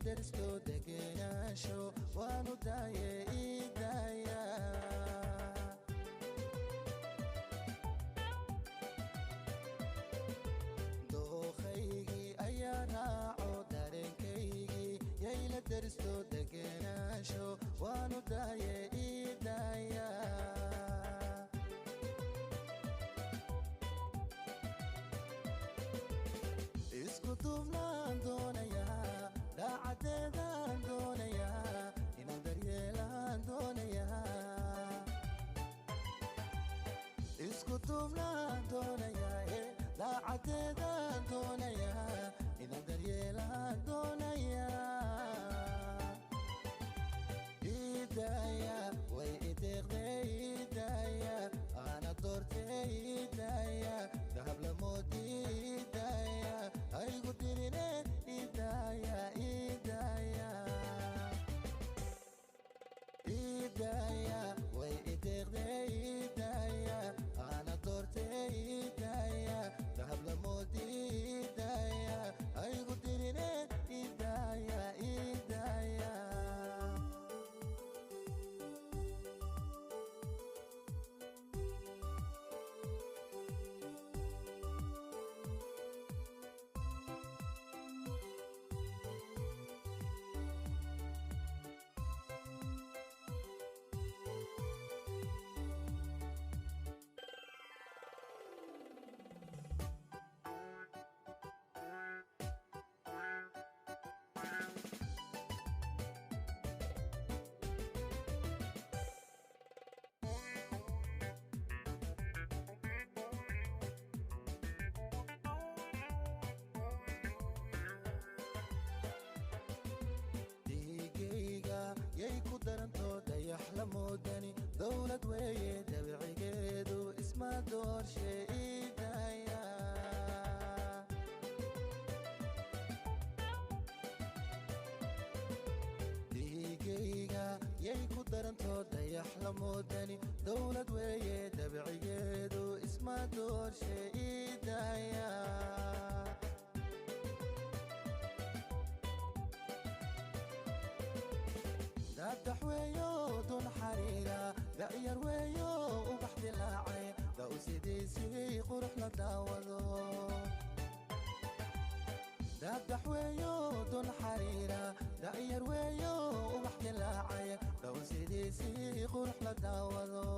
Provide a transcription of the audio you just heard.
درستو دقناشو وانو دايه إيدايا دوخيغي أيا راعو دارنكيغي يايلا درستو دقناشو وانو دايه إيدايا isku duubnaan doonayaa daacadeedaan doonayaa inaan daryeelaan doonayaa isku duubnaan doonayaa daacadeedaan doonayaa inaan daryeelaan doonayaa idaaya way ideeqday idaaya ana doortay idaaya dahab lamoodii idaaya aygu dirine idaaya idaaya idaaya way ideeqday idaaya ana doortay idaaya dahab lamoodii idaaya aygu dirine idaaya idaaya يحلمودني دولة ويد بعقيدو اسمها دور شيء إيدايا ديقيقا ييكو درنتو دا يحلمودني دولة ويد بعقيدو اسمها دور شيء إيدايا دادح ويو دون حريرة داير ويو وبحد اللاعي داو سيديسي قرح لداوضو دادح ويو دون حريرة داير ويو وبحد اللاعي داو سيديسي قرح لداوضو